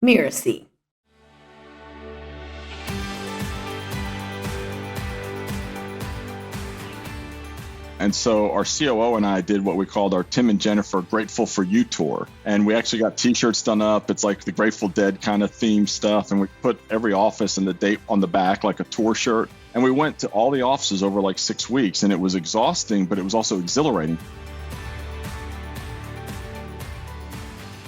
Mirasee. And so our COO and I did what we called our Tim and Jennifer Grateful for You tour. And we actually got t-shirts done up. It's like the Grateful Dead kind of theme stuff. And we put every office and the date on the back like a tour shirt. And we went to all the offices over like 6 weeks. And it was exhausting, but it was also exhilarating.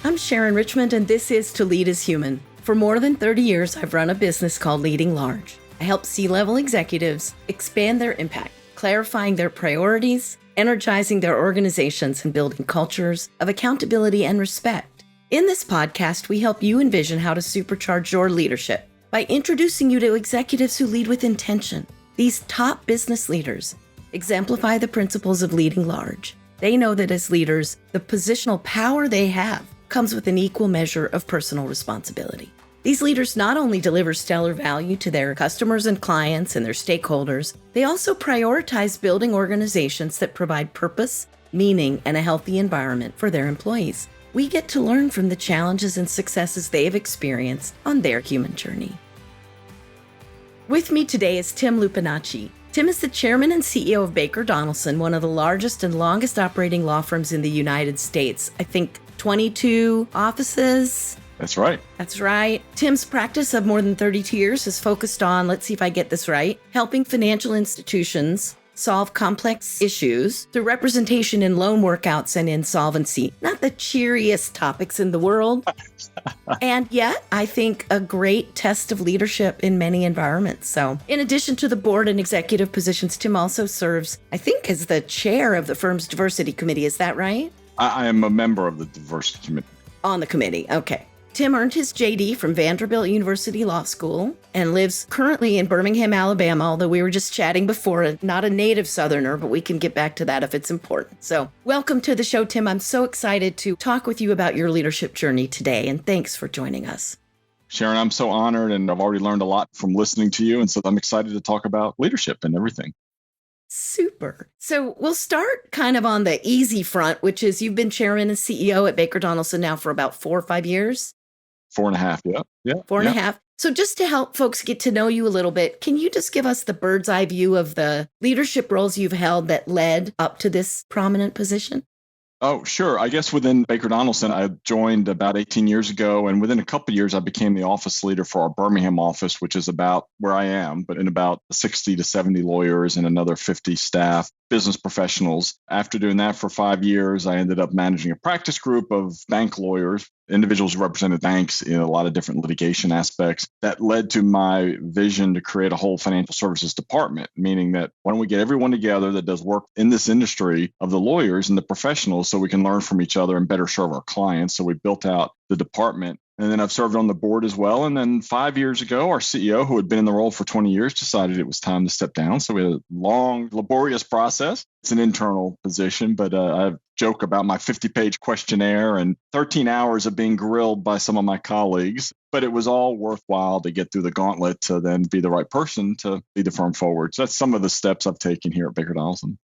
I'm Sharon Richmond, and this is To Lead is Human. For more than 30 years, I've run a business called Leading Large. I help C-level executives expand their impact, clarifying their priorities, energizing their organizations, and building cultures of accountability and respect. In this podcast, we help you envision how to supercharge your leadership by introducing you to executives who lead with intention. These top business leaders exemplify the principles of leading large. They know that as leaders, the positional power they have comes with an equal measure of personal responsibility. These leaders not only deliver stellar value to their customers and clients and their stakeholders, they also prioritize building organizations that provide purpose, meaning, and a healthy environment for their employees. We get to learn from the challenges and successes they have experienced on their human journey. With me today is Tim Lupinacci. Tim is the chairman and CEO of Baker Donelson, one of the largest and longest operating law firms in the United States. I think 22 offices. That's right. That's right. Tim's practice of more than 32 years is focused on, let's see if I get this right, helping financial institutions solve complex issues through representation in loan workouts and insolvency. Not the cheeriest topics in the world. And yet, I think a great test of leadership in many environments. So, in addition to the board and executive positions, Tim also serves, I think, as the chair of the firm's diversity committee. Is that right? I am a member of the diversity committee. On the committee. Okay. Tim earned his JD from Vanderbilt University Law School and lives currently in Birmingham, Alabama, although we were just chatting before, not a native Southerner, but we can get back to that if it's important. So welcome to the show, Tim. I'm so excited to talk with you about your leadership journey today, and thanks for joining us. Sharon, I'm so honored, and I've already learned a lot from listening to you. And so I'm excited to talk about leadership and everything. Super. So we'll start kind of on the easy front, which is you've been chairman and CEO at Baker Donelson now for about 4 or 5 years. 4.5, yeah. 4.5. So just to help folks get to know you a little bit, can you just give us the bird's eye view of the leadership roles you've held that led up to this prominent position? Oh, sure. I guess within Baker Donelson, I joined about 18 years ago. And within a couple of years, I became the office leader for our Birmingham office, which is about where I am, but in about 60 to 70 lawyers and another 50 staff, business professionals. After doing that for 5 years, I ended up managing a practice group of bank lawyers, individuals who represented banks in a lot of different litigation aspects. That led to my vision to create a whole financial services department, meaning that why don't we get everyone together that does work in this industry of the lawyers and the professionals so we can learn from each other and better serve our clients. So we built out the department. And then I've served on the board as well. And then 5 years ago, our CEO, who had been in the role for 20 years, decided it was time to step down. So we had a long, laborious process. It's an internal position, but I joke about my 50-page questionnaire and 13 hours of being grilled by some of my colleagues. But it was all worthwhile to get through the gauntlet to then be the right person to lead the firm forward. So that's some of the steps I've taken here at Baker Donelson.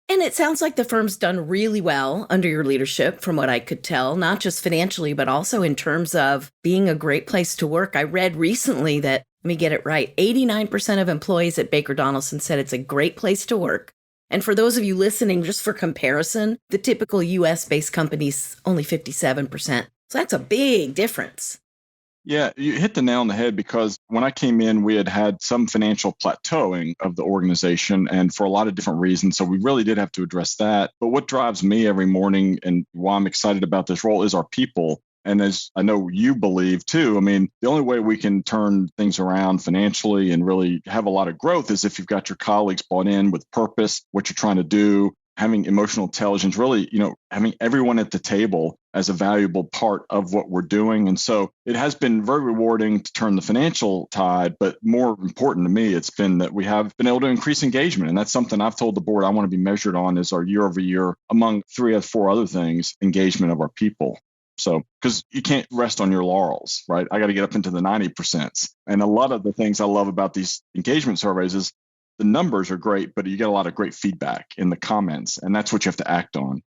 And it sounds like the firm's done really well under your leadership, from what I could tell, not just financially, but also in terms of being a great place to work. I read recently that, let me get it right, 89% of employees at Baker Donelson said it's a great place to work. And for those of you listening, just for comparison, the typical US-based company's only 57%. So that's a big difference. Yeah, you hit the nail on the head because when I came in, we had some financial plateauing of the organization and for a lot of different reasons. So we really did have to address that. But what drives me every morning and why I'm excited about this role is our people. And as I know you believe too, I mean, the only way we can turn things around financially and really have a lot of growth is if you've got your colleagues bought in with purpose, what you're trying to do, having emotional intelligence, really, having everyone at the table as a valuable part of what we're doing. And so it has been very rewarding to turn the financial tide, but more important to me, it's been that we have been able to increase engagement. And that's something I've told the board I want to be measured on is our year over year, among 3 or 4 other things, engagement of our people. So, because you can't rest on your laurels, right? I got to get up into the 90%. And a lot of the things I love about these engagement surveys is the numbers are great, but you get a lot of great feedback in the comments, and that's what you have to act on.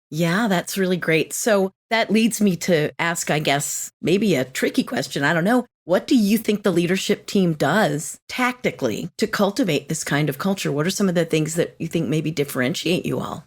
Yeah, that's really great. So that leads me to ask, I guess, maybe a tricky question. I don't know. What do you think the leadership team does tactically to cultivate this kind of culture? What are some of the things that you think maybe differentiate you all?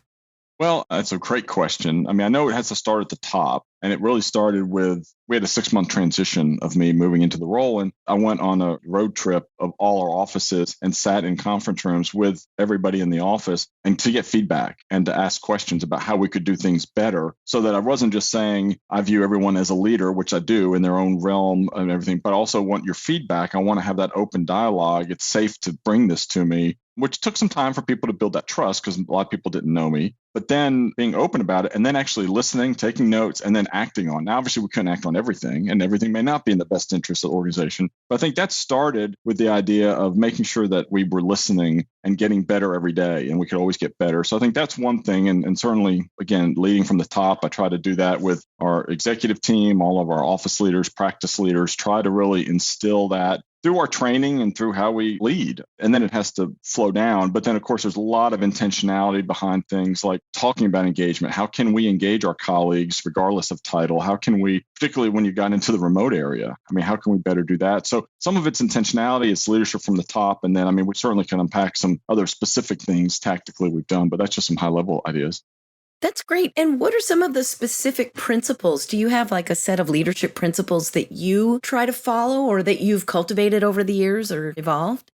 Well, that's a great question. I mean, I know it has to start at the top, and it really started with we had a 6 month transition of me moving into the role. And I went on a road trip of all our offices and sat in conference rooms with everybody in the office and to get feedback and to ask questions about how we could do things better so that I wasn't just saying I view everyone as a leader, which I do in their own realm and everything, but I also want your feedback. I want to have that open dialogue. It's safe to bring this to me, which took some time for people to build that trust because a lot of people didn't know me. But then being open about it and then actually listening, taking notes, and then acting on. Now, obviously, we couldn't act on everything, and everything may not be in the best interest of the organization. But I think that started with the idea of making sure that we were listening and getting better every day, and we could always get better. So I think that's one thing. And certainly, again, leading from the top, I try to do that with our executive team, all of our office leaders, practice leaders, try to really instill that through our training and through how we lead. And then it has to flow down. But then, of course, there's a lot of intentionality behind things like talking about engagement. How can we engage our colleagues regardless of title? How can we, particularly when you got into the remote area, I mean, how can we better do that? So some of it's intentionality, it's leadership from the top. And then, I mean, we certainly can unpack some other specific things tactically we've done, but that's just some high level ideas. That's great. And what are some of the specific principles? Do you have like a set of leadership principles that you try to follow or that you've cultivated over the years or evolved?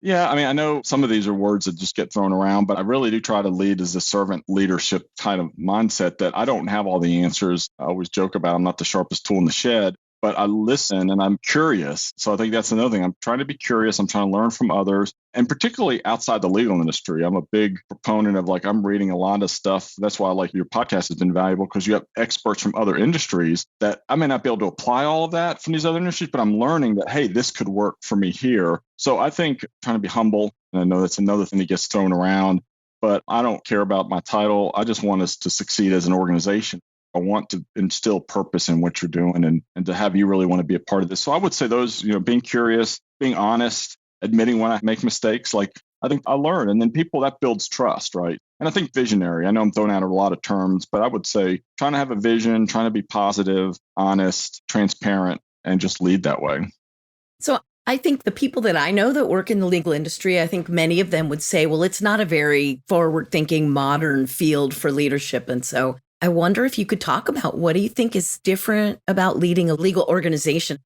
Yeah, I mean, I know some of these are words that just get thrown around, but I really do try to lead as a servant leadership kind of mindset that I don't have all the answers. I always joke about I'm not the sharpest tool in the shed, but I listen and I'm curious. So I think that's another thing. I'm trying to be curious. I'm trying to learn from others, and particularly outside the legal industry. I'm a big proponent of like, I'm reading a lot of stuff. That's why I like your podcast has been valuable because you have experts from other industries that I may not be able to apply all of that from these other industries, but I'm learning that, hey, this could work for me here. So I think trying to be humble, and I know that's another thing that gets thrown around, but I don't care about my title. I just want us to succeed as an organization. I want to instill purpose in what you're doing and to have you really want to be a part of this. So I would say those, being curious, being honest, admitting when I make mistakes, like I think I learn. And then people, that builds trust, right? And I think visionary. I know I'm throwing out a lot of terms, but I would say trying to have a vision, trying to be positive, honest, transparent, and just lead that way. So I think the people that I know that work in the legal industry, I think many of them would say, well, it's not a very forward thinking, modern field for leadership. And so I wonder if you could talk about what do you think is different about leading a legal organization?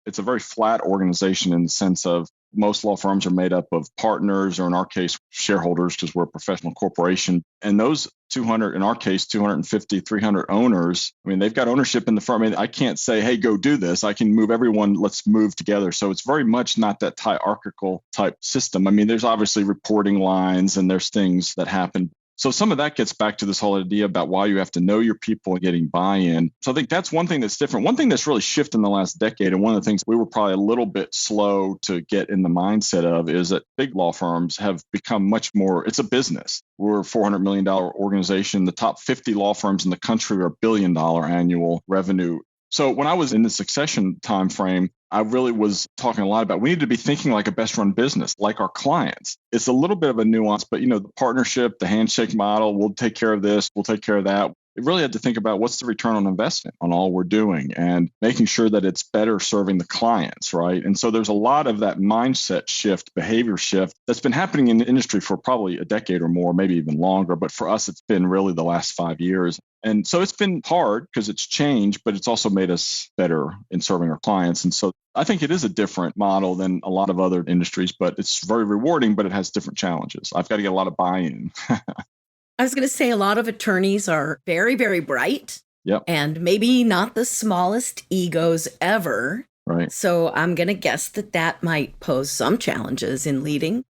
It's a very flat organization in the sense of most law firms are made up of partners, or in our case, shareholders, because we're a professional corporation. And those 200, in our case, 250, 300 owners, I mean, they've got ownership in the firm. I mean, I can't say, hey, go do this. I can move everyone, let's move together. So it's very much not that hierarchical type system. I mean, there's obviously reporting lines and there's things that happen. So some of that gets back to this whole idea about why you have to know your people and getting buy-in. So I think that's one thing that's different. One thing that's really shifted in the last decade, and one of the things we were probably a little bit slow to get in the mindset of, is that big law firms have become much more, it's a business. We're a $400 million organization. The top 50 law firms in the country are $1 billion annual revenue. So when I was in the succession time frame, I really was talking a lot about we need to be thinking like a best run business, like our clients. It's a little bit of a nuance, but the partnership, the handshake model, we'll take care of this, we'll take care of that. It really had to think about what's the return on investment on all we're doing and making sure that it's better serving the clients, right? And so there's a lot of that mindset shift, behavior shift that's been happening in the industry for probably a decade or more, maybe even longer. But for us, it's been really the last 5 years. And so it's been hard because it's changed, but it's also made us better in serving our clients. And so I think it is a different model than a lot of other industries, but it's very rewarding, but it has different challenges. I've got to get a lot of buy-in. I was going to say a lot of attorneys are very, very bright. Yep. And maybe not the smallest egos ever. Right. So I'm going to guess that might pose some challenges in leading.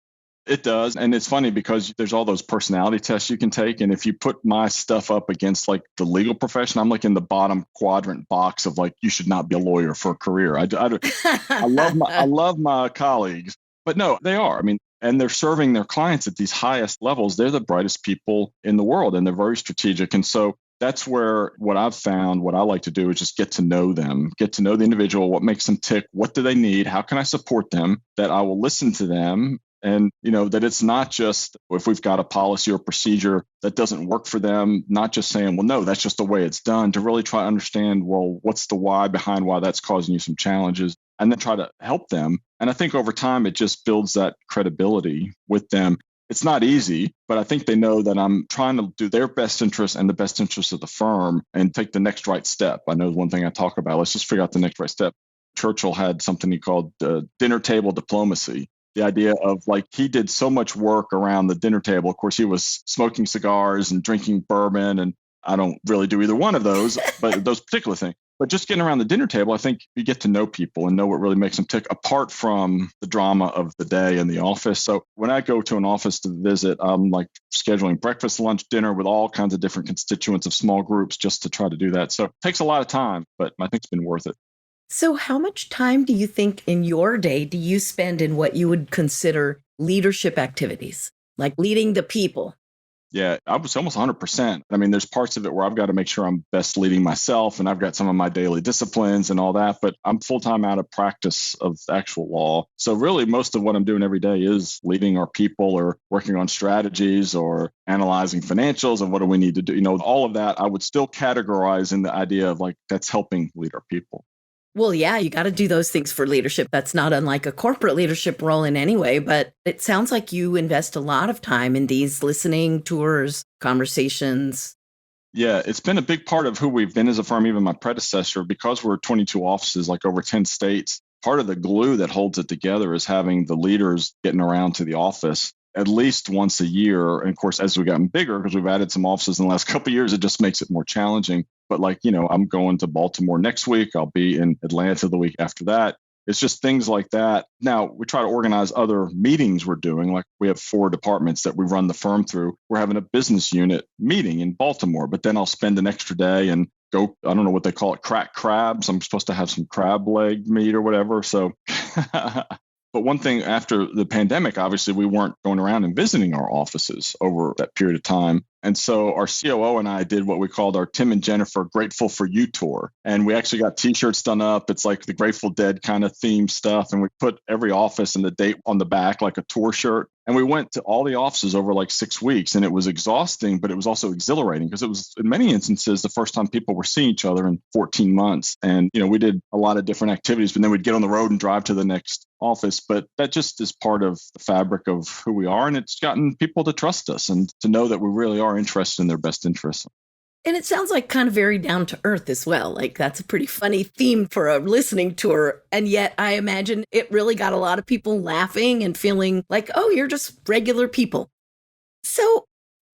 It does. And it's funny because there's all those personality tests you can take. And if you put my stuff up against like the legal profession, I'm like in the bottom quadrant box of like, you should not be a lawyer for a career. I love my colleagues, but no, they are. I mean, and they're serving their clients at these highest levels. They're the brightest people in the world and they're very strategic. And so that's where what I've found, what I like to do is just get to know them, get to know the individual, what makes them tick, what do they need, how can I support them, that I will listen to them And, that it's not just if we've got a policy or procedure that doesn't work for them, not just saying, well, no, that's just the way it's done, to really try to understand, well, what's the why behind why that's causing you some challenges, and then try to help them. And I think over time, it just builds that credibility with them. It's not easy, but I think they know that I'm trying to do their best interest and the best interest of the firm and take the next right step. I know one thing I talk about, let's just figure out the next right step. Churchill had something he called dinner table diplomacy. The idea of he did so much work around the dinner table. Of course, he was smoking cigars and drinking bourbon, and I don't really do either one of those, but those particular things. But just getting around the dinner table, I think you get to know people and know what really makes them tick, apart from the drama of the day in the office. So when I go to an office to visit, I'm scheduling breakfast, lunch, dinner with all kinds of different constituents of small groups just to try to do that. So it takes a lot of time, but I think it's been worth it. So how much time do you think in your day do you spend in what you would consider leadership activities, like leading the people? Yeah, I was almost 100%. I mean, there's parts of it where I've got to make sure I'm best leading myself, and I've got some of my daily disciplines and all that, but I'm full-time out of practice of actual law. So really, most of what I'm doing every day is leading our people or working on strategies or analyzing financials and what do we need to do. All of that I would still categorize in the idea of that's helping lead our people. Well, yeah, you got to do those things for leadership. That's not unlike a corporate leadership role in any way, but it sounds like you invest a lot of time in these listening tours, conversations. Yeah, it's been a big part of who we've been as a firm, even my predecessor, because we're 22 offices, over 10 states. Part of the glue that holds it together is having the leaders getting around to the office at least once a year. And of course, as we've gotten bigger, because we've added some offices in the last couple of years, it just makes it more challenging. But I'm going to Baltimore next week. I'll be in Atlanta the week after that. It's just things like that. Now, we try to organize other meetings we're doing. We have 4 departments that we run the firm through. We're having a business unit meeting in Baltimore, but then I'll spend an extra day and go, I don't know what they call it, crack crabs. I'm supposed to have some crab leg meat or whatever. So But one thing, after the pandemic, obviously, we weren't going around and visiting our offices over that period of time. And so our COO and I did what we called our Tim and Jennifer Grateful for You tour. And we actually got T-shirts done up. It's like the Grateful Dead kind of theme stuff. And we put every office and the date on the back, like a tour shirt. And we went to all the offices over 6 weeks. And it was exhausting, but it was also exhilarating because it was, in many instances, the first time people were seeing each other in 14 months. And, we did a lot of different activities, but then we'd get on the road and drive to the next office. But that just is part of the fabric of who we are. And it's gotten people to trust us and to know that we really are interested in their best interests. And it sounds like kind of very down to earth as well. That's a pretty funny theme for a listening tour. And yet I imagine it really got a lot of people laughing and feeling like, oh, you're just regular people. So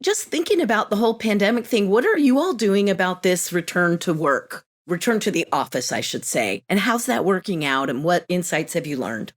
just thinking about the whole pandemic thing, what are you all doing about this return to work? Return to the office, I should say. And how's that working out? And what insights have you learned?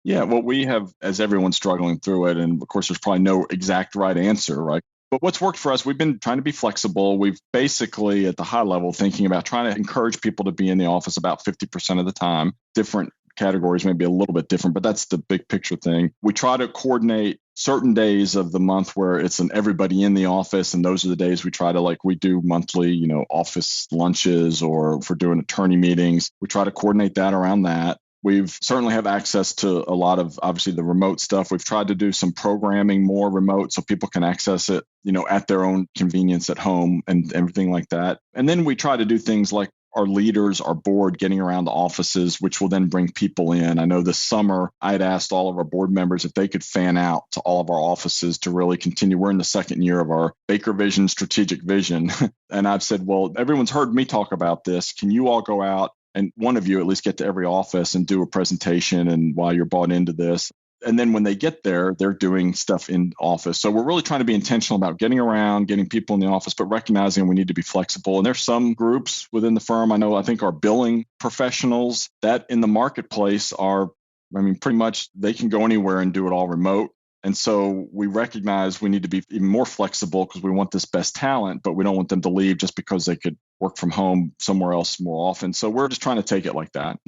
Yeah, well, we have, as everyone's struggling through it, and of course, there's probably no exact right answer, right? But what's worked for us, we've been trying to be flexible. We've basically, at the high level, thinking about trying to encourage people to be in the office about 50% of the time. Different categories may be a little bit different, but that's the big picture thing. We try to coordinate certain days of the month where it's an everybody in the office. And those are the days we try to, we do monthly, office lunches, or if we're doing attorney meetings, we try to coordinate that around that. We've certainly have access to a lot of, obviously, the remote stuff. We've tried to do some programming more remote so people can access it, at their own convenience at home and everything like that. And then we try to do things like our leaders, our board, getting around the offices, which will then bring people in. I know this summer I had asked all of our board members if they could fan out to all of our offices to really continue. We're in the second year of our Baker Vision strategic vision. And I've said, well, everyone's heard me talk about this. Can you all go out and one of you at least get to every office and do a presentation and why you're bought into this? And then when they get there, they're doing stuff in office. So we're really trying to be intentional about getting around, getting people in the office, but recognizing we need to be flexible. And there's some groups within the firm, I think our billing professionals that in the marketplace are, pretty much they can go anywhere and do it all remote. And so we recognize we need to be even more flexible because we want this best talent, but we don't want them to leave just because they could work from home somewhere else more often. So we're just trying to take it like that.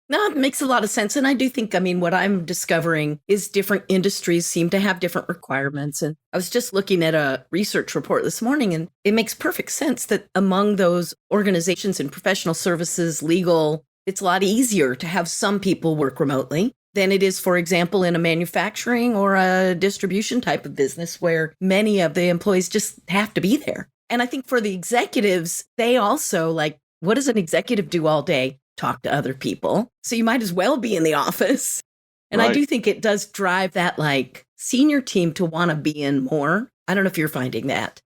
No, it makes a lot of sense. And I do think, what I'm discovering is different industries seem to have different requirements. And I was just looking at a research report this morning, and it makes perfect sense that among those organizations in professional services, legal, it's a lot easier to have some people work remotely than it is, for example, in a manufacturing or a distribution type of business where many of the employees just have to be there. And I think for the executives, they also like, what does an executive do all day? Talk to other people. So you might as well be in the office. And I do think it does drive that like senior team to want to be in more. I don't know if you're finding that.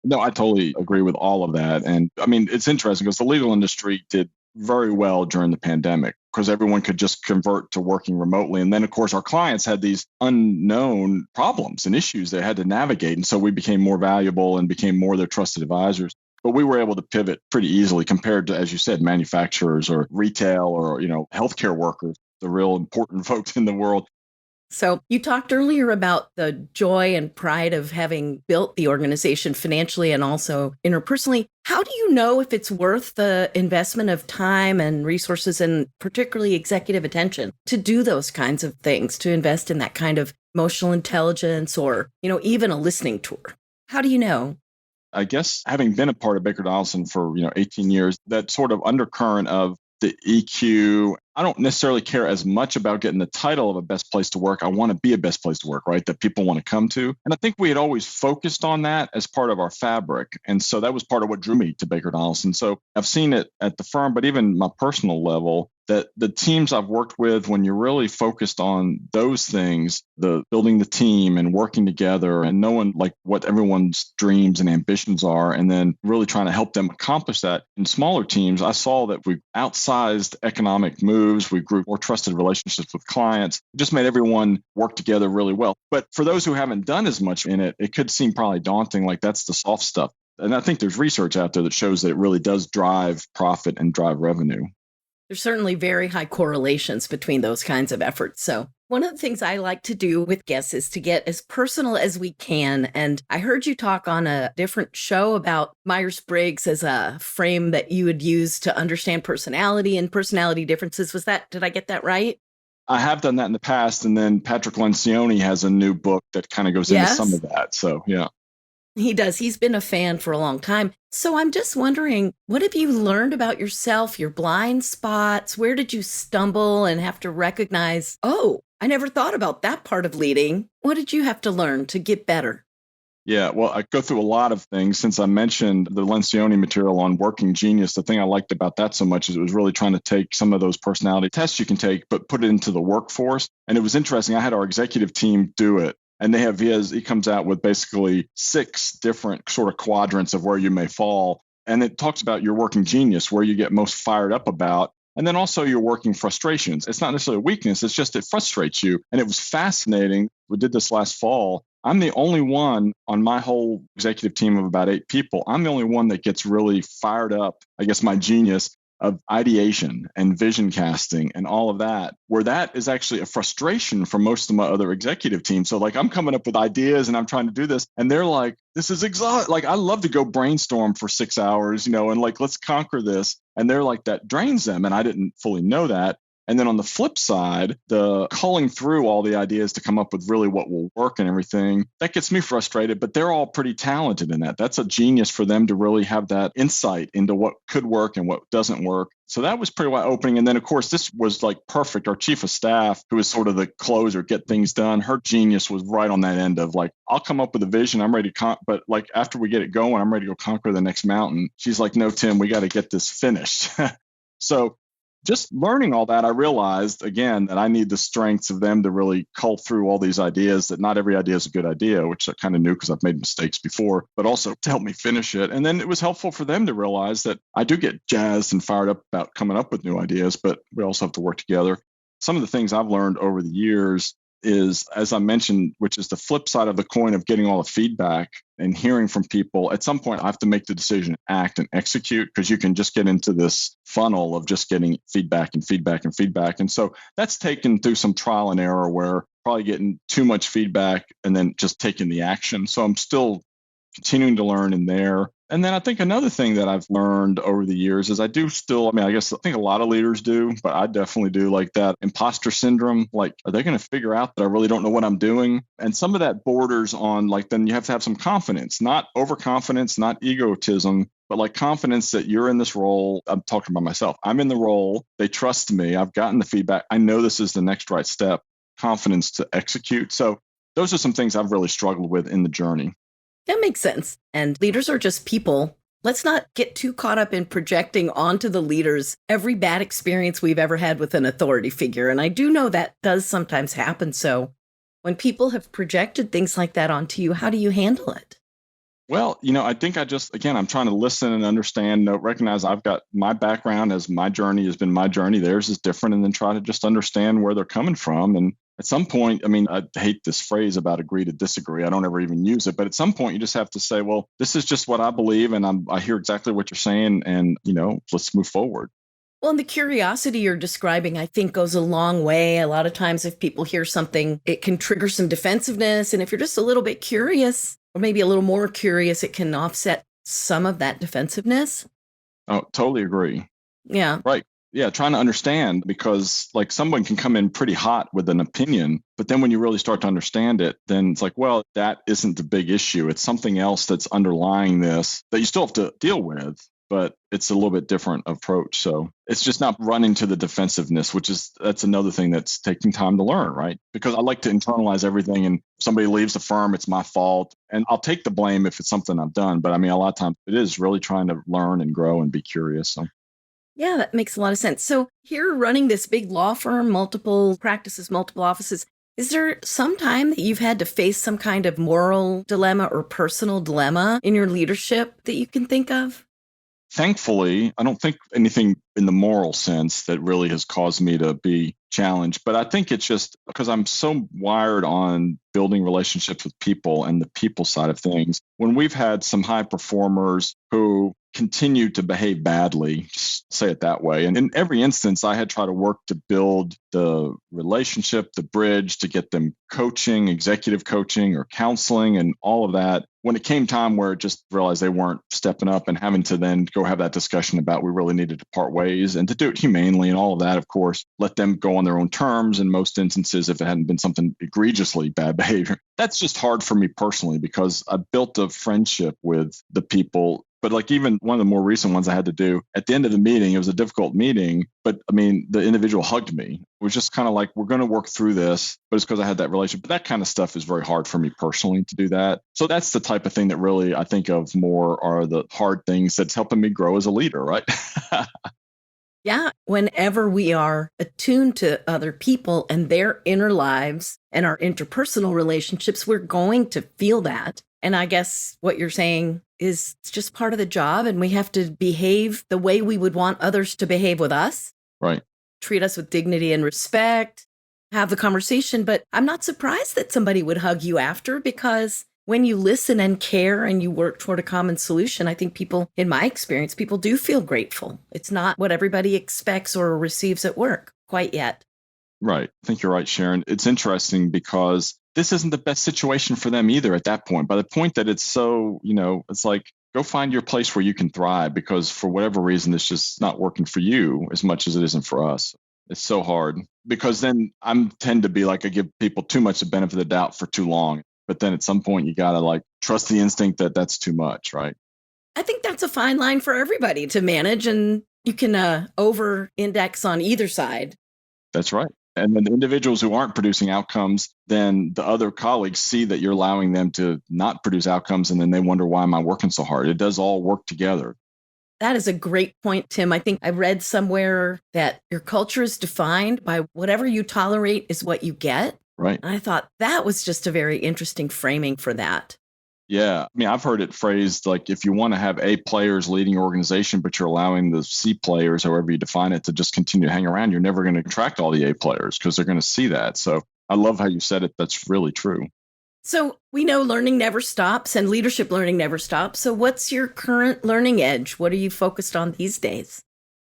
No, I totally agree with all of that. And I mean, it's interesting because the legal industry did very well during the pandemic because everyone could just convert to working remotely. And then, of course, our clients had these unknown problems and issues they had to navigate. And so we became more valuable and became more their trusted advisors. But we were able to pivot pretty easily compared to, as you said, manufacturers or retail or, healthcare workers, the real important folks in the world. So you talked earlier about the joy and pride of having built the organization financially and also interpersonally. How do you know if it's worth the investment of time and resources and particularly executive attention to do those kinds of things, to invest in that kind of emotional intelligence or, even a listening tour? How do you know? I guess having been a part of Baker Donelson for, 18 years, that sort of undercurrent of the EQ, I don't necessarily care as much about getting the title of a best place to work. I want to be a best place to work, right? That people want to come to. And I think we had always focused on that as part of our fabric. And so that was part of what drew me to Baker Donelson. So I've seen it at the firm, but even my personal level, that the teams I've worked with, when you're really focused on those things, the building the team and working together and knowing like what everyone's dreams and ambitions are, and then really trying to help them accomplish that in smaller teams, I saw that we outsized economic moves. We grew more trusted relationships with clients. It just made everyone work together really well. But for those who haven't done as much in it, it could seem probably daunting, like that's the soft stuff. And I think there's research out there that shows that it really does drive profit and drive revenue. There's certainly very high correlations between those kinds of efforts. So one of the things I like to do with guests is to get as personal as we can. And I heard you talk on a different show about Myers-Briggs as a frame that you would use to understand personality and personality differences. Did I get that right? I have done that in the past. And then Patrick Lencioni has a new book that kind of goes into some of that. So, yeah. He does. He's been a fan for a long time. So I'm just wondering, what have you learned about yourself, your blind spots? Where did you stumble and have to recognize, oh, I never thought about that part of leading? What did you have to learn to get better? Yeah, well, I go through a lot of things. Since I mentioned the Lencioni material on working genius, the thing I liked about that so much is it was really trying to take some of those personality tests you can take, but put it into the workforce. And it was interesting. I had our executive team do it. And he comes out with basically 6 different sort of quadrants of where you may fall. And it talks about your working genius, where you get most fired up about. And then also your working frustrations. It's not necessarily a weakness. It's just it frustrates you. And it was fascinating. We did this last fall. I'm the only one on my whole executive team of about 8 people. I'm the only one that gets really fired up, I guess my genius, of ideation and vision casting and all of that, where that is actually a frustration for most of my other executive teams. So like I'm coming up with ideas and I'm trying to do this and they're like, this is exhausting. Like I love to go brainstorm for 6 hours, and like, let's conquer this. And they're like, that drains them. And I didn't fully know that. And then on the flip side, the culling through all the ideas to come up with really what will work and everything, that gets me frustrated, but they're all pretty talented in that. That's a genius for them to really have that insight into what could work and what doesn't work. So that was pretty wide opening. And then, of course, this was like perfect. Our chief of staff, who is sort of the closer, get things done, her genius was right on that end of like, I'll come up with a vision. I'm ready to, but like after we get it going, I'm ready to go conquer the next mountain. She's like, no, Tim, we got to get this finished. So just learning all that, I realized, again, that I need the strengths of them to really cull through all these ideas, that not every idea is a good idea, which I kind of knew because I've made mistakes before, but also to help me finish it. And then it was helpful for them to realize that I do get jazzed and fired up about coming up with new ideas, but we also have to work together. Some of the things I've learned over the years is, as I mentioned, which is the flip side of the coin of getting all the feedback and hearing from people. At some point, I have to make the decision, act and execute, because you can just get into this funnel of just getting feedback and feedback and feedback. And so that's taken through some trial and error where probably getting too much feedback and then just taking the action. So I'm still continuing to learn in there. And then I think another thing that I've learned over the years is I think a lot of leaders do, but I definitely do, like that imposter syndrome. Like, are they going to figure out that I really don't know what I'm doing? And some of that borders on like, then you have to have some confidence, not overconfidence, not egotism, But like confidence that you're in this role, I'm talking about myself. I'm in the role. They trust me. I've gotten the feedback. I know this is the next right step. Confidence to execute. So those are some things I've really struggled with in the journey. That makes sense. And leaders are just people. Let's not get too caught up in projecting onto the leaders every bad experience we've ever had with an authority figure. And I do know that does sometimes happen. So when people have projected things like that onto you, how do you handle it? Well, I think again, I'm trying to listen and understand, recognize I've got my background as my journey has been my journey. Theirs is different. And then try to just understand where they're coming from. And at some point, I hate this phrase about agree to disagree. I don't ever even use it. But at some point, you just have to say, well, this is just what I believe. And I hear exactly what you're saying. And, let's move forward. Well, and the curiosity you're describing, I think, goes a long way. A lot of times, if people hear something, it can trigger some defensiveness. And if you're just a little bit curious, or maybe a little more curious, it can offset some of that defensiveness. Oh, totally agree. Yeah. Right. Yeah, trying to understand, because like someone can come in pretty hot with an opinion, but then when you really start to understand it, then it's like, well, that isn't the big issue. It's something else that's underlying this that you still have to deal with, but it's a little bit different approach. So it's just not running to the defensiveness, that's another thing that's taking time to learn, right? Because I like to internalize everything, and if somebody leaves the firm, it's my fault. And I'll take the blame if it's something I've done. But a lot of times it is really trying to learn and grow and be curious. So. Yeah, that makes a lot of sense. So here running this big law firm, multiple practices, multiple offices, is there some time that you've had to face some kind of moral dilemma or personal dilemma in your leadership that you can think of? Thankfully, I don't think anything in the moral sense that really has caused me to be challenged, but I think it's just because I'm so wired on building relationships with people and the people side of things. When we've had some high performers who continue to behave badly, just say it that way. And in every instance, I had tried to work to build the relationship, the bridge, to get them coaching, executive coaching or counseling and all of that. When it came time where it just realized they weren't stepping up and having to then go have that discussion about we really needed to part ways and to do it humanely and all of that, of course, let them go on their own terms in most instances if it hadn't been something egregiously bad behavior. That's just hard for me personally because I built a friendship with the people. But like even one of the more recent ones I had to do at the end of the meeting, it was a difficult meeting, but the individual hugged me. It was just kind of like, we're going to work through this, but it's because I had that relationship. But that kind of stuff is very hard for me personally to do that. So that's the type of thing that really I think of more are the hard things that's helping me grow as a leader, right? Yeah, whenever we are attuned to other people and their inner lives and our interpersonal relationships, we're going to feel that. And I guess what you're saying is it's just part of the job, and we have to behave the way we would want others to behave with us. Right. Treat us with dignity and respect, have the conversation. But I'm not surprised that somebody would hug you after, because when you listen and care and you work toward a common solution, I think people, in my experience, people do feel grateful. It's not what everybody expects or receives at work quite yet. Right. I think you're right, Sharon. It's interesting because this isn't the best situation for them either at that point. By the point that it's so, it's like, go find your place where you can thrive, because for whatever reason, it's just not working for you as much as it isn't for us. It's so hard because then I tend to be like, I give people too much the benefit of the doubt for too long. But then at some point, you got to like trust the instinct that that's too much, right? I think that's a fine line for everybody to manage, and you can over-index on either side. That's right. And then the individuals who aren't producing outcomes, then the other colleagues see that you're allowing them to not produce outcomes, and then they wonder, why am I working so hard? It does all work together. That is a great point, Tim. I think I read somewhere that your culture is defined by whatever you tolerate is what you get. Right. And I thought that was just a very interesting framing for that. Yeah. I've heard it phrased like, if you want to have A players leading your organization, but you're allowing the C players, however you define it, to just continue to hang around, you're never going to attract all the A players because they're going to see that. So I love how you said it. That's really true. So we know learning never stops and leadership learning never stops. So what's your current learning edge? What are you focused on these days?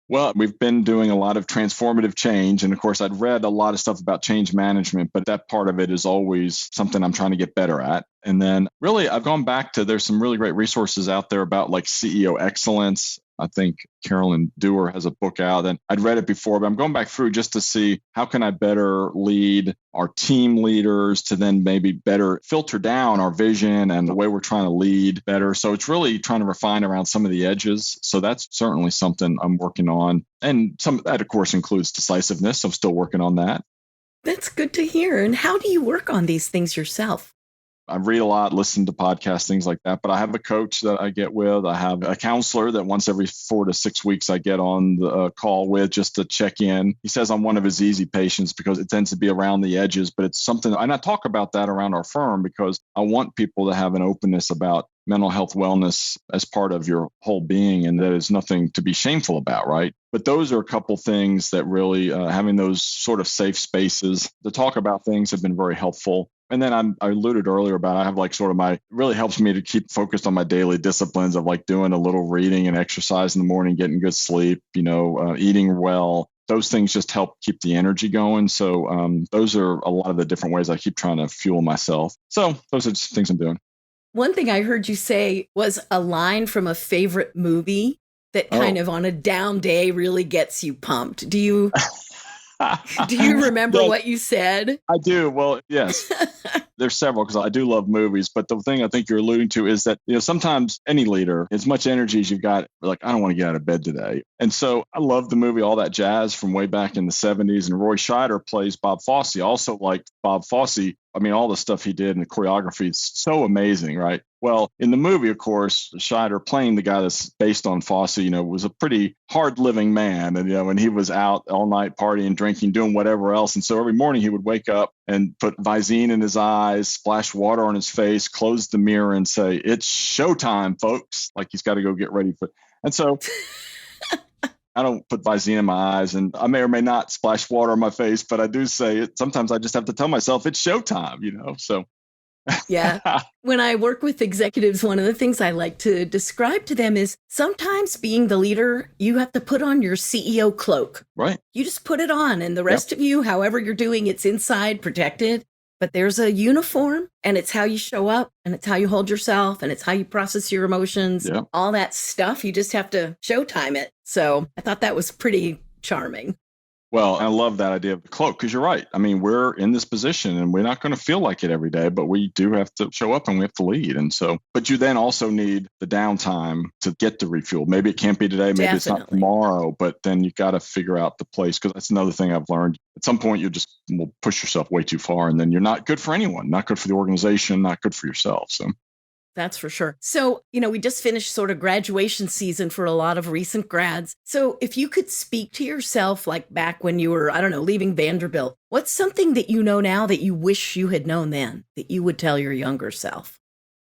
Well, we've been doing a lot of transformative change. And of course, I'd read a lot of stuff about change management, but that part of it is always something I'm trying to get better at. And then really, I've gone back to, there's some really great resources out there about like CEO excellence. I think Carolyn Dewar has a book out, and I'd read it before, but I'm going back through just to see how can I better lead our team leaders to then maybe better filter down our vision and the way we're trying to lead better. So it's really trying to refine around some of the edges. So that's certainly something I'm working on. And some of that, of course, includes decisiveness. I'm still working on that. That's good to hear. And how do you work on these things yourself? I read a lot, listen to podcasts, things like that. But I have a coach that I get with. I have a counselor that once every 4 to 6 weeks I get on the call with just to check in. He says I'm one of his easy patients because it tends to be around the edges, but it's something, and I talk about that around our firm because I want people to have an openness about mental health wellness as part of your whole being, and that is nothing to be shameful about, right? But those are a couple things that really having those sort of safe spaces to talk about things have been very helpful. And then I alluded earlier about I have like sort of it really helps me to keep focused on my daily disciplines of like doing a little reading and exercise in the morning, getting good sleep, eating well. Those things just help keep the energy going. So those are a lot of the different ways I keep trying to fuel myself. So those are just things I'm doing. One thing I heard you say was a line from a favorite movie that kind of on a down day really gets you pumped. Do you remember what you said? I do. Well, yes. There's several because I do love movies. But the thing I think you're alluding to is that, sometimes any leader, as much energy as you've got, like, I don't want to get out of bed today. And so I love the movie All That Jazz from way back in the 70s. And Roy Scheider plays Bob Fosse. Also, like Bob Fosse, I mean, all the stuff he did and the choreography is so amazing, right? Well, in the movie, of course, Scheider playing the guy that's based on Fosse, was a pretty hard living man. And, and he was out all night partying, drinking, doing whatever else. And so every morning he would wake up and put Visine in his eyes, splash water on his face, close the mirror and say, "It's showtime, folks." Like he's got to go get ready for it. And so I don't put Visine in my eyes, and I may or may not splash water on my face, but I do say it. Sometimes I just have to tell myself it's showtime, so. Yeah. When I work with executives, one of the things I like to describe to them is sometimes being the leader, you have to put on your CEO cloak. Right. You just put it on, and the rest of you, however you're doing, it's inside, protected. But there's a uniform, and it's how you show up, and it's how you hold yourself, and it's how you process your emotions, all that stuff. You just have to showtime it. So I thought that was pretty charming. Well, I love that idea of the cloak because you're right. I mean, we're in this position and we're not going to feel like it every day, but we do have to show up and we have to lead. And so, but you then also need the downtime to get the refuel. Maybe it can't be today, maybe it's not tomorrow, but then you got to figure out the place because that's another thing I've learned. At some point, you just will push yourself way too far and then you're not good for anyone, not good for the organization, not good for yourself. So. That's for sure. So, we just finished sort of graduation season for a lot of recent grads. So if you could speak to yourself like back when you were, I don't know, leaving Vanderbilt, what's something that you know now that you wish you had known then that you would tell your younger self?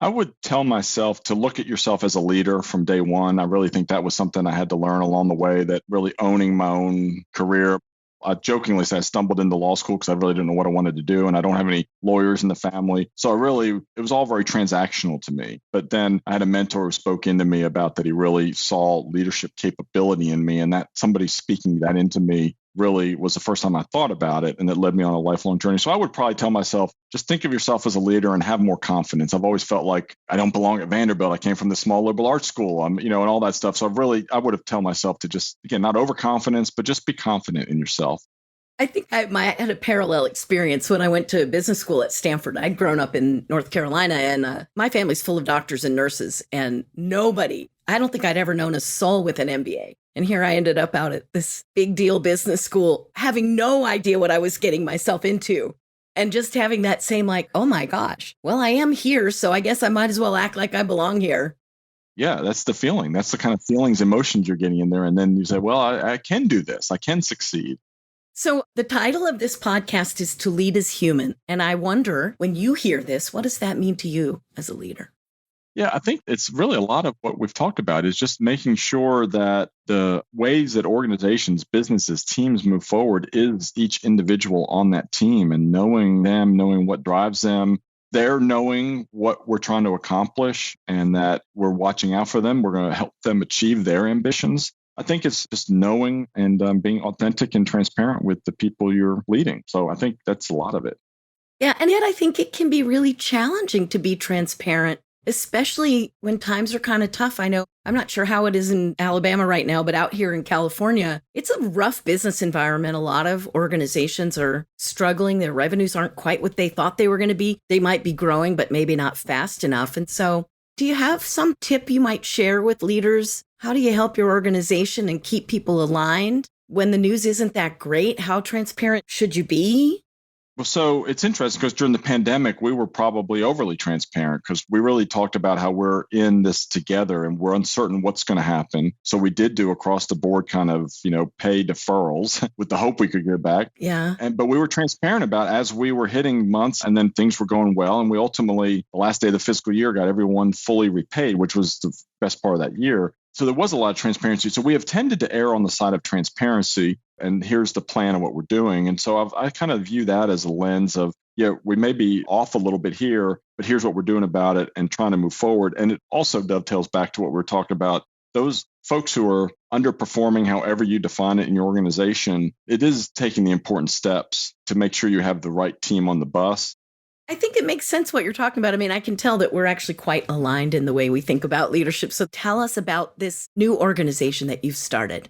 I would tell myself to look at yourself as a leader from day one. I really think that was something I had to learn along the way, that really owning my own career. I jokingly say I stumbled into law school because I really didn't know what I wanted to do. And I don't have any lawyers in the family. So it was all very transactional to me. But then I had a mentor who spoke into me about that he really saw leadership capability in me. And that somebody speaking that into me really was the first time I thought about it. And it led me on a lifelong journey. So I would probably tell myself, just think of yourself as a leader and have more confidence. I've always felt like I don't belong at Vanderbilt. I came from the small liberal arts school, and all that stuff. So I would have tell myself to just, again, not overconfidence, but just be confident in yourself. I think I had a parallel experience when I went to business school at Stanford. I'd grown up in North Carolina, and my family's full of doctors and nurses, and I don't think I'd ever known a soul with an MBA. And here I ended up out at this big deal business school, having no idea what I was getting myself into. And just having that same like, oh my gosh, well, I am here, so I guess I might as well act like I belong here. Yeah, that's the feeling. That's the kind of feelings, emotions you're getting in there. And then you say, well, I can do this. I can succeed. So the title of this podcast is To Lead as Human. And I wonder, when you hear this, what does that mean to you as a leader? Yeah, I think it's really a lot of what we've talked about is just making sure that the ways that organizations, businesses, teams move forward is each individual on that team and knowing them, knowing what drives them. They're knowing what we're trying to accomplish and that we're watching out for them. We're going to help them achieve their ambitions. I think it's just knowing and being authentic and transparent with the people you're leading. So I think that's a lot of it. Yeah, and yet I think it can be really challenging to be transparent especially when times are kind of tough. I know I'm not sure how it is in Alabama right now, but out here in California, it's a rough business environment. A lot of organizations are struggling. Their revenues aren't quite what they thought they were going to be. They might be growing, but maybe not fast enough. And so, do you have some tip you might share with leaders? How do you help your organization and keep people aligned when the news isn't that great? How transparent should you be? Well, so it's interesting because during the pandemic, we were probably overly transparent because we really talked about how we're in this together and we're uncertain what's going to happen. So we did do across the board kind of, pay deferrals with the hope we could get back. Yeah. But we were transparent about as we were hitting months and then things were going well. And we ultimately, the last day of the fiscal year, got everyone fully repaid, which was the best part of that year. So there was a lot of transparency. So we have tended to err on the side of transparency. And here's the plan of what we're doing. And so I kind of view that as a lens of, we may be off a little bit here, but here's what we're doing about it and trying to move forward. And it also dovetails back to what we're talking about. Those folks who are underperforming, however you define it in your organization, it is taking the important steps to make sure you have the right team on the bus. I think it makes sense what you're talking about. I mean, I can tell that we're actually quite aligned in the way we think about leadership. So tell us about this new organization that you've started.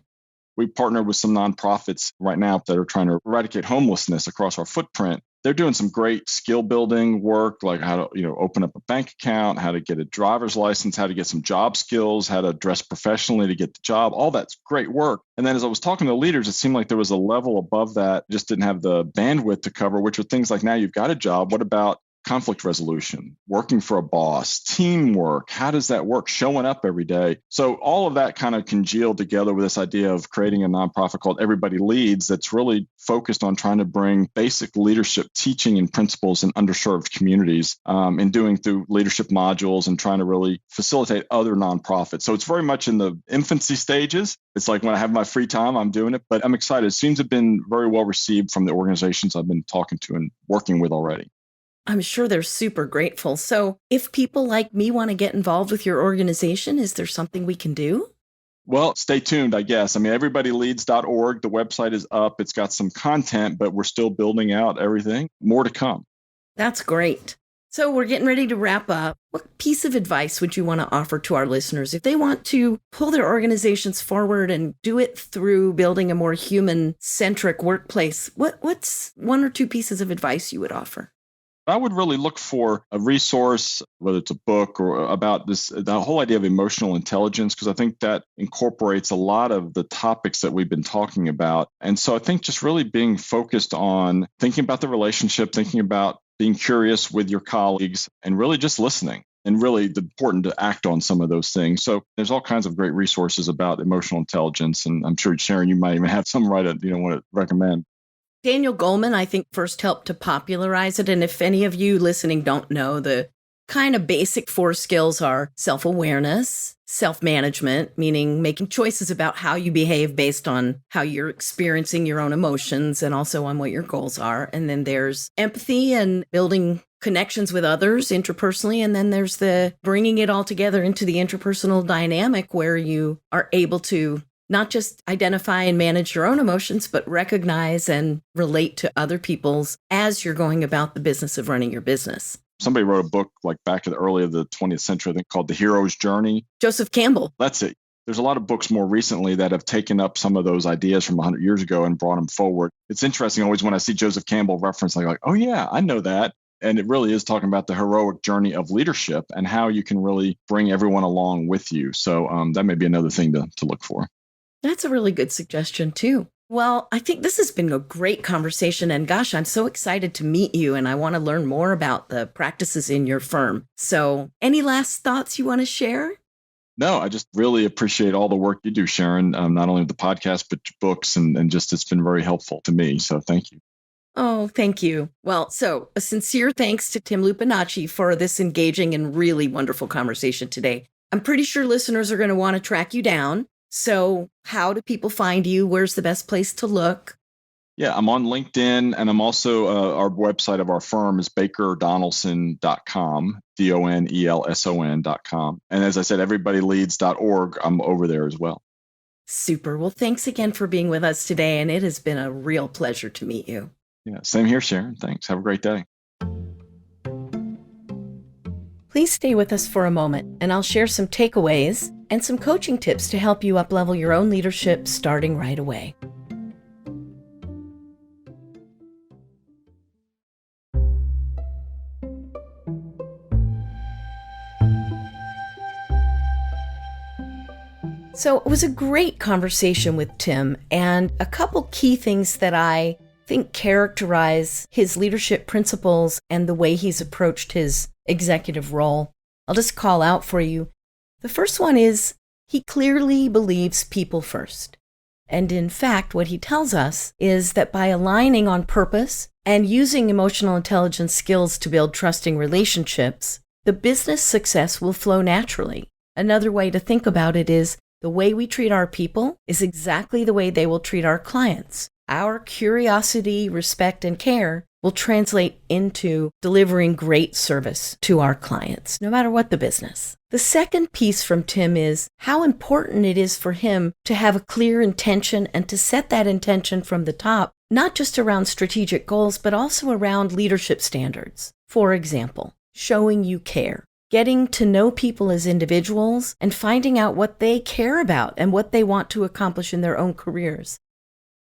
We partner with some nonprofits right now that are trying to eradicate homelessness across our footprint. They're doing some great skill building work, like how to, open up a bank account, how to get a driver's license, how to get some job skills, how to dress professionally to get the job. All that's great work. And then as I was talking to leaders, it seemed like there was a level above that, just didn't have the bandwidth to cover, which are things like, now you've got a job. What about conflict resolution, working for a boss, teamwork? How does that work? Showing up every day. So all of that kind of congealed together with this idea of creating a nonprofit called Everybody Leads that's really focused on trying to bring basic leadership teaching and principles in underserved communities, and doing through leadership modules and trying to really facilitate other nonprofits. So it's very much in the infancy stages. It's like when I have my free time, I'm doing it, but I'm excited. It seems to have been very well received from the organizations I've been talking to and working with already. I'm sure they're super grateful. So if people like me want to get involved with your organization, is there something we can do? Well, stay tuned, I guess. I mean, everybodyleads.org, the website is up. It's got some content, but we're still building out everything. More to come. That's great. So we're getting ready to wrap up. What piece of advice would you want to offer to our listeners if they want to pull their organizations forward and do it through building a more human-centric workplace? What's one or two pieces of advice you would offer? I would really look for a resource, whether it's a book or about the whole idea of emotional intelligence, because I think that incorporates a lot of the topics that we've been talking about. And so I think just really being focused on thinking about the relationship, thinking about being curious with your colleagues, and really just listening. And really important to act on some of those things. So there's all kinds of great resources about emotional intelligence. And I'm sure, Sharon, you might even have some want to recommend. Daniel Goleman, I think, first helped to popularize it. And if any of you listening don't know, the kind of basic 4 skills are self-awareness, self-management, meaning making choices about how you behave based on how you're experiencing your own emotions and also on what your goals are. And then there's empathy and building connections with others interpersonally. And then there's the bringing it all together into the interpersonal dynamic where you are able to not just identify and manage your own emotions, but recognize and relate to other people's as you're going about the business of running your business. Somebody wrote a book like back in the early of the 20th century, I think, called The Hero's Journey. Joseph Campbell. That's it. There's a lot of books more recently that have taken up some of those ideas from 100 years ago and brought them forward. It's interesting always when I see Joseph Campbell referenced, like, oh yeah, I know that. And it really is talking about the heroic journey of leadership and how you can really bring everyone along with you. So that may be another thing to look for. That's a really good suggestion, too. Well, I think this has been a great conversation. And gosh, I'm so excited to meet you. And I want to learn more about the practices in your firm. So any last thoughts you want to share? No, I just really appreciate all the work you do, Sharon, not only with the podcast, but books. And just it's been very helpful to me. So thank you. Oh, thank you. Well, so a sincere thanks to Tim Lupinacci for this engaging and really wonderful conversation today. I'm pretty sure listeners are going to want to track you down. So how do people find you? Where's the best place to look? Yeah, I'm on LinkedIn, and I'm also, our website of our firm is bakerdonelson.com, DONELSON.com. And as I said, everybodyleads.org, I'm over there as well. Super. Well, thanks again for being with us today. And it has been a real pleasure to meet you. Yeah, same here, Sharon. Thanks. Have a great day. Please stay with us for a moment, and I'll share some takeaways and some coaching tips to help you uplevel your own leadership starting right away. So it was a great conversation with Tim, and a couple key things that I think characterize his leadership principles and the way he's approached his executive role. I'll just call out for you. The first one is he clearly believes people first. And in fact, what he tells us is that by aligning on purpose and using emotional intelligence skills to build trusting relationships, the business success will flow naturally. Another way to think about it is the way we treat our people is exactly the way they will treat our clients. Our curiosity, respect, and care will translate into delivering great service to our clients, no matter what the business. The second piece from Tim is how important it is for him to have a clear intention and to set that intention from the top, not just around strategic goals, but also around leadership standards. For example, showing you care. Getting to know people as individuals and finding out what they care about and what they want to accomplish in their own careers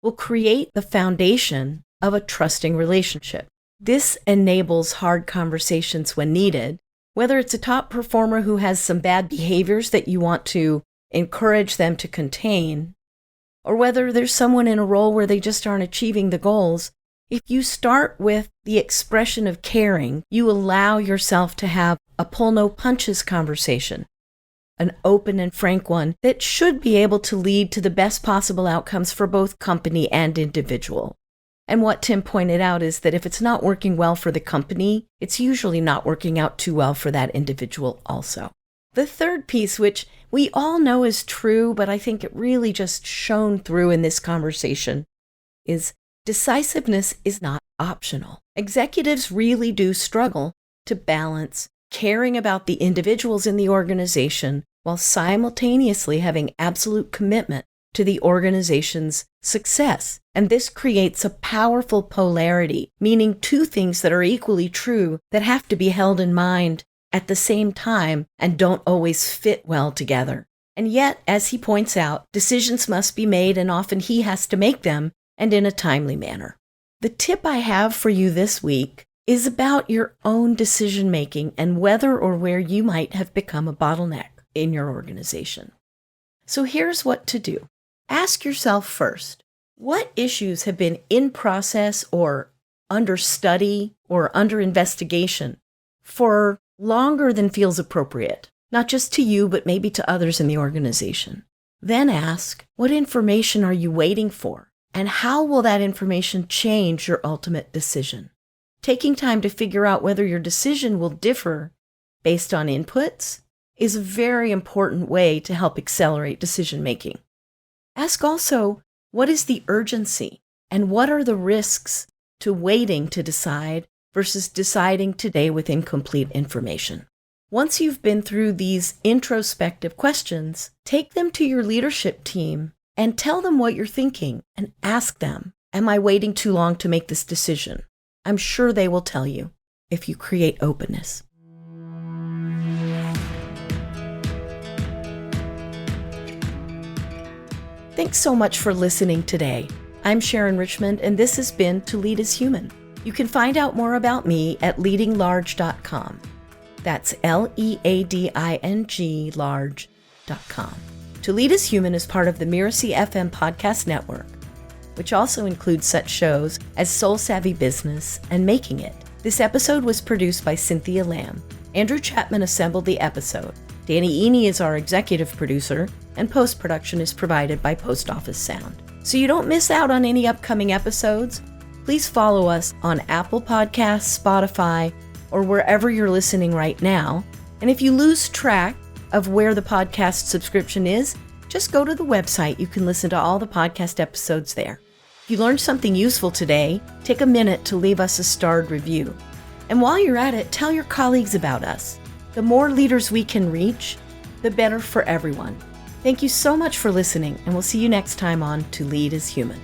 will create the foundation of a trusting relationship. This enables hard conversations when needed, whether it's a top performer who has some bad behaviors that you want to encourage them to contain, or whether there's someone in a role where they just aren't achieving the goals. If you start with the expression of caring, you allow yourself to have a pull no punches conversation, an open and frank one that should be able to lead to the best possible outcomes for both company and individual. And what Tim pointed out is that if it's not working well for the company, it's usually not working out too well for that individual also. The third piece, which we all know is true, but I think it really just shone through in this conversation, is decisiveness is not optional. Executives really do struggle to balance caring about the individuals in the organization while simultaneously having absolute commitment to the organization's success. And this creates a powerful polarity, meaning two things that are equally true that have to be held in mind at the same time and don't always fit well together. And yet, as he points out, decisions must be made, and often he has to make them, and in a timely manner. The tip I have for you this week is about your own decision-making and whether or where you might have become a bottleneck in your organization. So here's what to do. Ask yourself first, what issues have been in process or under study or under investigation for longer than feels appropriate, not just to you, but maybe to others in the organization? Then ask, what information are you waiting for? And how will that information change your ultimate decision? Taking time to figure out whether your decision will differ based on inputs is a very important way to help accelerate decision-making. Ask also, what is the urgency and what are the risks to waiting to decide versus deciding today with incomplete information? Once you've been through these introspective questions, take them to your leadership team and tell them what you're thinking and ask them, am I waiting too long to make this decision? I'm sure they will tell you if you create openness. Thanks so much for listening today. I'm Sharon Richmond, and this has been To Lead as Human. You can find out more about me at leadinglarge.com. That's LEADING large.com. To Lead as Human is part of the Mirasee FM podcast network, which also includes such shows as Soul Savvy Business and Making It. This episode was produced by Cynthia Lamb. Andrew Chapman assembled the episode. Danny Eney is our executive producer, and post-production is provided by Post Office Sound. So you don't miss out on any upcoming episodes, please follow us on Apple Podcasts, Spotify, or wherever you're listening right now. And if you lose track of where the podcast subscription is, just go to the website. You can listen to all the podcast episodes there. If you learned something useful today, take a minute to leave us a starred review. And while you're at it, tell your colleagues about us. The more leaders we can reach, the better for everyone. Thank you so much for listening, and we'll see you next time on To Lead as Human.